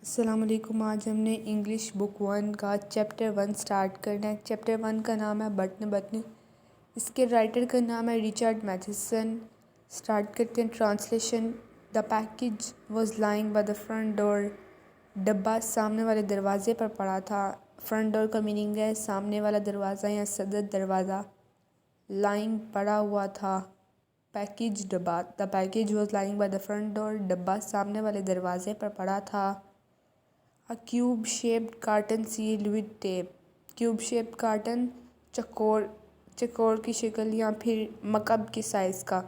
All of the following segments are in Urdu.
السلام علیکم۔ آج ہم نے انگلش بک 1 کا چیپٹر 1 سٹارٹ کرنا ہے۔ چیپٹر 1 کا نام ہے بٹن بٹن۔ اس کے رائٹر کا نام ہے رچرڈ میتھسن۔ سٹارٹ کرتے ہیں translation. The package was lying by the front door. ڈبہ سامنے والے دروازے پر پڑا تھا۔ فرنٹ ڈور کا میننگ ہے سامنے والا دروازہ یا صدر دروازہ۔ لائنگ پڑا ہوا تھا۔ پیکج ڈبہ۔ The package was lying by the front door. ڈبہ سامنے والے دروازے پر پڑا تھا۔ A cube shaped carton sealed with tape۔ Cube shape carton چکور کی شکل یا پھر مکعب کے سائز کا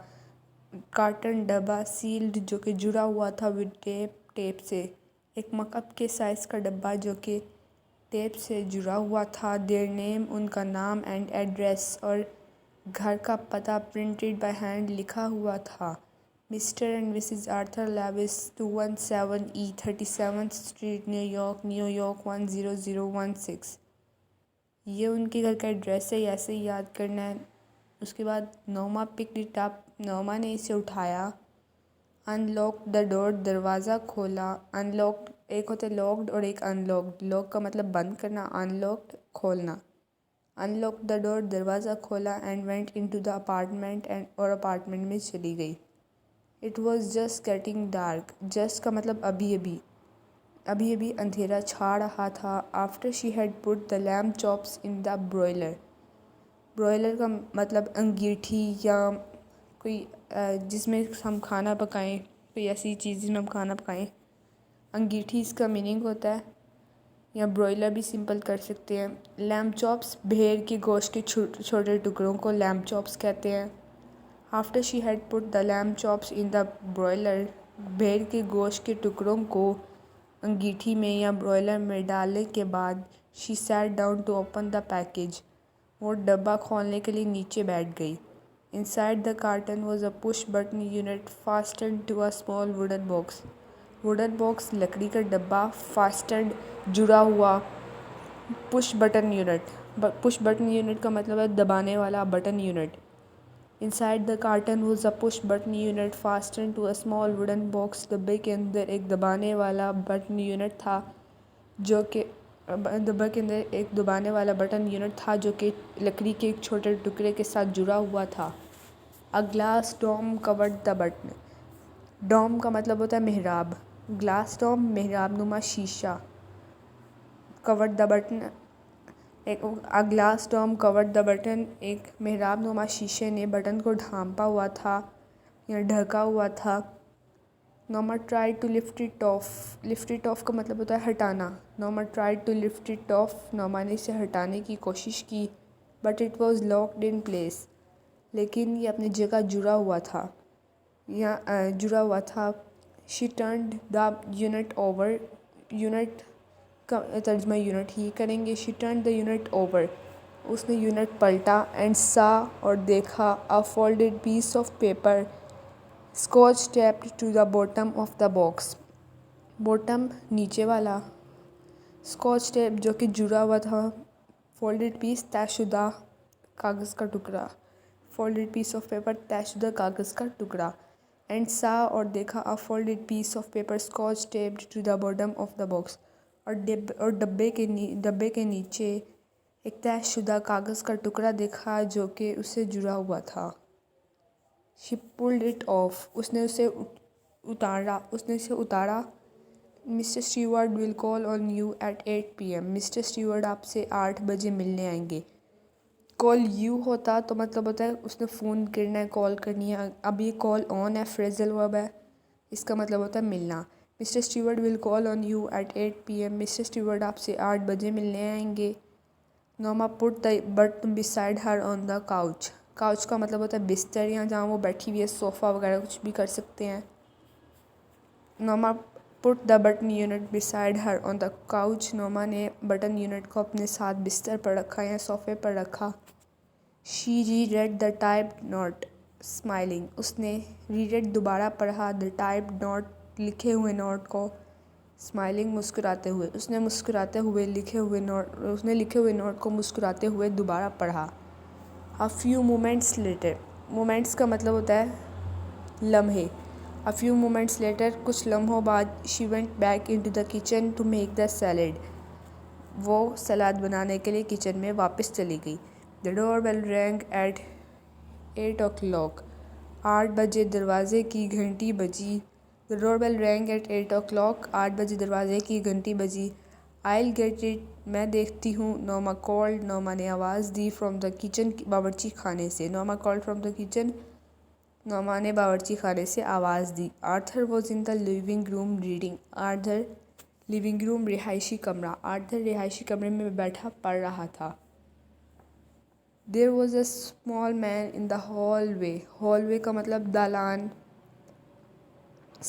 کارٹن ڈبہ سیلڈ جو کہ جڑا ہوا تھا with ٹیپ سے۔ ایک مکعب کے سائز کا ڈبہ جو کہ ٹیپ سے جڑا ہوا تھا۔ their name ان کا نام and address اور گھر کا پتہ printed by hand لکھا ہوا تھا۔ Mr and Mrs Arthur Lewis 217 37th street New York 10016۔ یہ ان کے گھر کا ایڈریس ہے، ایسے ہی یاد کرنا ہے۔ اس کے بعد نوما پکڈ اٹ اپ۔ نوما نے اسے اٹھایا۔ ان لاکڈ دا ڈور دروازہ کھولا۔ ان لاکڈ ایک ہوتا ہے لاکڈ اور ایک ان لاکڈ۔ لاک کا مطلب بند کرنا، ان لاکڈ کھولنا۔ ان لاکڈ دا ڈور دروازہ کھولا and went into the apartment اور اپارٹمنٹ میں چلی گئی۔ It was just getting dark. Just کا مطلب ابھی ابھی اندھیرا چھا رہا تھا۔ After she had put the lamb chops in the broiler. Broiler کا مطلب انگیٹھی یا کوئی جس میں ہم کھانا پکائیں، کوئی ایسی چیز جس میں ہم کھانا پکائیں۔ انگیٹھی اس کا میننگ ہوتا ہے، یا بروئلر بھی سمپل کر سکتے ہیں۔ لیمب چاپس بھیڑ کے گوشت کے چھوٹے ٹکڑوں کو لیمب چاپس کہتے ہیں۔ After she had put the lamb chops in the broiler. بھیڑ کے گوشت کے ٹکڑوں کو انگیٹھی میں یا بروئلر میں ڈالنے کے بعد she sat down to open the package. وہ ڈبہ کھولنے کے لیے نیچے بیٹھ گئی۔ Inside the carton was a push button unit fastened to a small wooden box. Wooden box لکڑی کا ڈبہ، فاسٹنڈ جڑا ہوا۔ Push button unit. Push button unit کا مطلب ہے دبانے والا button unit. Inside the carton was a push button unit fastened to a small wooden box. ڈبے کے اندر ایک دبانے والا بٹن یونٹ تھا جو کہ لکڑی کے ایک چھوٹے ٹکڑے کے ساتھ جڑا ہوا تھا۔ اے glass dome covered the button. ڈوم کا مطلب ہوتا ہے محراب۔ گلاس ڈوم محراب نما شیشہ۔ Covered the button a glass dome covered the button, ایک محراب نما شیشے نے بٹن کو ڈھانپا ہوا تھا یا ڈھکا ہوا تھا۔ Noma tried to lift it off. Lift it off کا مطلب ہوتا ہے ہٹانا۔ Noma tried to lift it off, Noma نے اسے ہٹانے کی کوشش کی۔ But it was locked in place, لیکن یہ اپنی جگہ جڑا ہوا تھا۔ She turned the unit over. Unit کا ترجمہ یونٹ ہی کریں گے۔ She turned the unit over, اس نے یونٹ پلٹا۔ اینڈ سا اور دیکھا، a folded piece of paper scotch taped to the bottom of the box. Bottom نیچے والا، اسکاچ ٹیپ جو کہ جڑا ہوا تھا۔ فولڈڈ پیس طے شدہ کاغذ کا ٹکڑا۔ فولڈڈ پیس آف پیپر طے شدہ کاغذ کا ٹکڑا۔ اینڈ سا اور دیکھا، a folded piece of paper scotch taped to the bottom of the box, اور ڈبے کے نیچے ایک طے شدہ کاغذ کا ٹکڑا دیکھا جو کہ اس سے جڑا ہوا تھا۔ شی پلڈ اٹ آف، اس نے اسے اتارا۔ Mr Stewart will call on you at 8 PM۔ Mr Stewart آپ سے 8 بجے ملنے آئیں گے۔ کال یو ہوتا تو مطلب ہوتا ہے اس نے فون کرنا ہے، کال کرنی ہے۔ اب یہ کال آن ہے، فریزل ورب ہے، اس کا مطلب ہوتا ہے ملنا۔ Mr Stewart will call on you at 8 PM۔ Mr Stewart آپ سے 8 بجے ملنے آئیں گے۔ Noma put the button beside her on the couch۔ couch کا مطلب ہوتا ہے بستر، یا جہاں وہ بیٹھی ہوئی ہے، صوفہ وغیرہ کچھ بھی کر سکتے ہیں۔ نوما put the button unit beside her on the couch۔ نوما نے بٹن یونٹ کو اپنے ساتھ بستر پر رکھا یا صوفے پر رکھا۔ She reread the typed note smiling۔ اس نے reread دوبارہ پڑھا the typed note لکھے ہوئے نوٹ کو smiling مسکراتے ہوئے۔ اس نے لکھے ہوئے نوٹ کو مسکراتے ہوئے دوبارہ پڑھا۔ A few moments later۔ moments کا مطلب ہوتا ہے لمحے۔ A few moments later, کچھ لمحوں بعد, she went back into the kitchen to make the salad. وہ سلاد بنانے کے لیے کچن میں واپس چلی گئی. The doorbell rang at 8 o'clock. 8 بجے دروازے کی گھنٹی بجی. The doorbell rang at 8 o'clock. 8 بجے دروازے کی گھنٹی بجی. I'll get it. میں دیکھتی ہوں. Norma called. Norma نے آواز دی from the kitchen. باورچی خانے سے. Norma called from the kitchen. Norma نے باورچی خانے سے آواز دی. Arthur was in the living room reading. Arthur living room رہائشی کمرہ. Arthur رہائشی کمرے میں بیٹھا پڑھ رہا تھا. There was a small man in the hallway. Hallway کا مطلب دالان.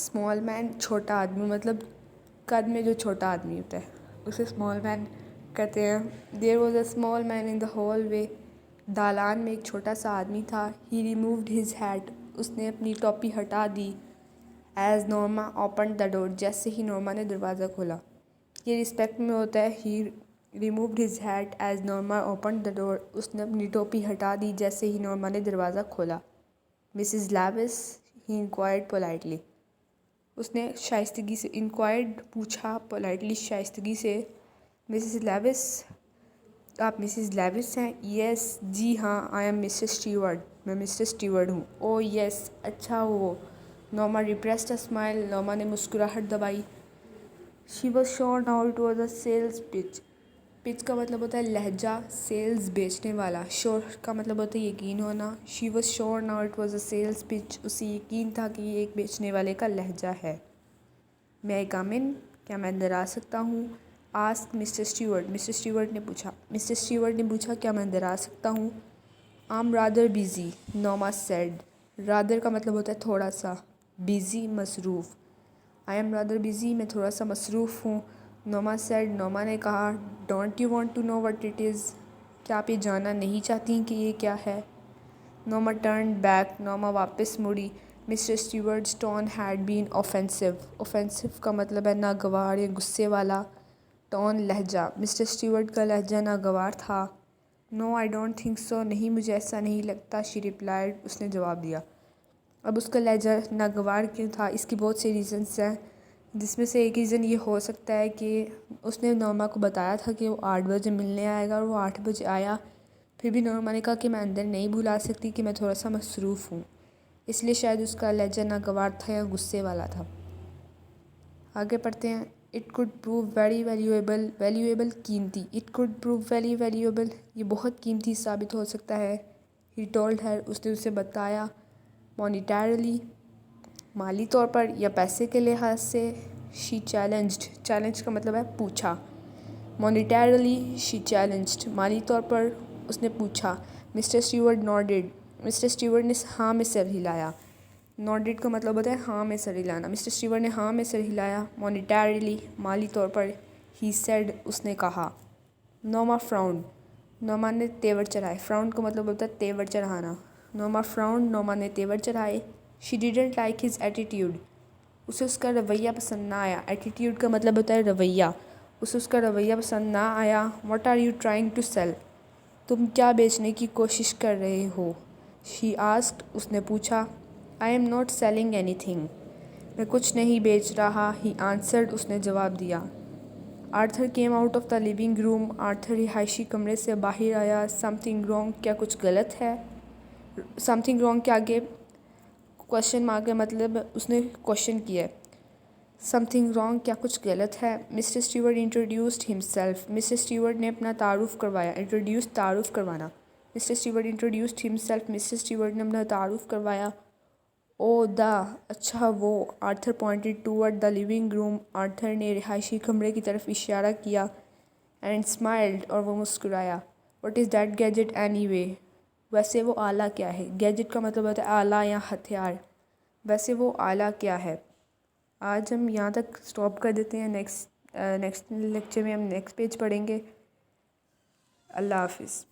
Small man چھوٹا آدمی, مطلب قد میں جو چھوٹا آدمی ہوتا ہے اسے small man کہتے ہیں. There was a small man in the hallway. دالان میں ایک چھوٹا سا آدمی تھا. He removed his hat. اس نے اپنی ٹوپی ہٹا دی. As Norma opened the door. جیسے ہی نورما نے دروازہ کھولا. یہ رسپیکٹ میں ہوتا ہے. He removed his hat as Norma opened the door. اس نے اپنی ٹوپی ہٹا دی جیسے ہی نورما نے دروازہ کھولا. Mrs. Levis, he inquired politely. اس نے شائستگی سے inquired پوچھا politely شائستگی سے. Mrs. Levis, آپ مسز لیوس ہیں؟ Yes, جی ہاں. I am Mr. Stewart. میں مسٹر اسٹیورٹ ہوں. Oh yes, اچھا وہ. Norma repressed a smile. Norma نے مسکراہٹ دبائی. She was sure now it was a sales pitch. Pitch کا مطلب ہوتا ہے لہجہ, sales بیچنے والا. Sure کا مطلب ہوتا ہے یقین ہونا. She was sure now it was a sales pitch. اسے یقین تھا کہ یہ ایک بیچنے والے کا لہجہ ہے. May I come in? کیا میں اندر آ سکتا ہوں؟ Asked Mr. Stewart. Mr. Stewart نے پوچھا. Mr. Stewart نے پوچھا کیا میں اندر آ سکتا ہوں؟ I'm rather busy, Norma said. Rather کا مطلب ہوتا ہے تھوڑا سا. Busy مصروف. I am rather busy. میں تھوڑا سا مصروف ہوں. Norma said. Norma نے کہا. Don't you want to know what it is? کیا آپ یہ جاننا نہیں چاہتی کہ یہ کیا ہے؟ Norma turned back. Norma واپس مڑی. Mr. Stewart's tone had been offensive. Offensive کا مطلب ہے ناگوار یا غصے والا. Tone لہجہ. Mr. Stewart کا لہجہ ناگوار تھا. No, I don't think so. نہیں, مجھے ایسا نہیں لگتا. She replied. اس نے جواب دیا. اب اس کا لہجہ ناگوار کیوں تھا؟ اس کی بہت سی ریزنس ہیں, جس میں سے ایک ریزن یہ ہو سکتا ہے کہ اس نے نورما کو بتایا تھا کہ وہ 8 بجے ملنے آئے گا اور وہ 8 بجے آیا. پھر بھی نورما نے کہا کہ میں اندر نہیں بلا سکتی کہ میں تھوڑا سا مصروف ہوں. اس لیے شاید اس کا لہجہ ناگوار تھا یا غصے والا تھا. آگے پڑھتے ہیں. It could prove very valuable. Valuable قیمتی. It could prove very valuable. یہ بہت قیمتی ثابت ہو سکتا ہے. He told her. اس نے اسے بتایا. Monetarily. مالی طور پر یا پیسے کے لحاظ سے. She challenged. Challenge کا مطلب ہے پوچھا. Monetarily she challenged. مالی طور پر اس نے پوچھا. Mr. Stewart nodded. Mr. Stewart نے ہاں میں سر ہلایا. Nodded کا مطلب ہوتا ہے ہاں میں سر ہلانا. Mr. Stewart نے ہاں میں سر ہلایا. Monetarily مالی طور پر. He said. اس نے کہا. Norma frowned. Norma نے تیور چڑھائے. Frown کا مطلب ہوتا ہے تیور چڑھانا. Norma frowned. Norma نے تیور چڑھائے. She didn't like his attitude. اسے اس کا رویہ پسند نہ آیا. Attitude کا مطلب ہوتا ہے رویہ. اسے اس کا رویہ پسند نہ آیا. What are you trying to sell? تم کیا بیچنے کی کوشش کر رہے ہو؟ She asked. اس نے پوچھا. I am not selling anything. میں کچھ نہیں بیچ رہا. He answered. اس نے جواب دیا. Arthur came out of the living room. Arthur رہائشی کمرے سے باہر آیا. Something wrong. کیا کچھ غلط ہے؟ Something wrong کے آگے کوشچن مارک کا مطلب اس نے کوشچن کیا ہے. Something wrong. کیا کچھ غلط ہے؟ Mr. Stewart introduced himself. Mr. Stewart نے اپنا تعارف کروایا. Introduce تعارف کروانا. Mr. Stewart introduced himself. Mr. Stewart نے اپنا تعارف کروایا. Oh the. اچھا وہ. Arthur pointed toward the living room. Arthur نے رہائشی کمرے کی طرف اشارہ کیا. And smiled. اور وہ مسکرایا. What is that gadget anyway? ویسے وہ آلہ کیا ہے؟ Gadget کا مطلب ہوتا ہے آلہ یا ہتھیار. ویسے وہ آلہ کیا ہے؟ آج ہم یہاں تک سٹاپ کر دیتے ہیں. نیکسٹ لیکچر میں ہم نیکسٹ پیج پڑھیں گے. اللہ حافظ.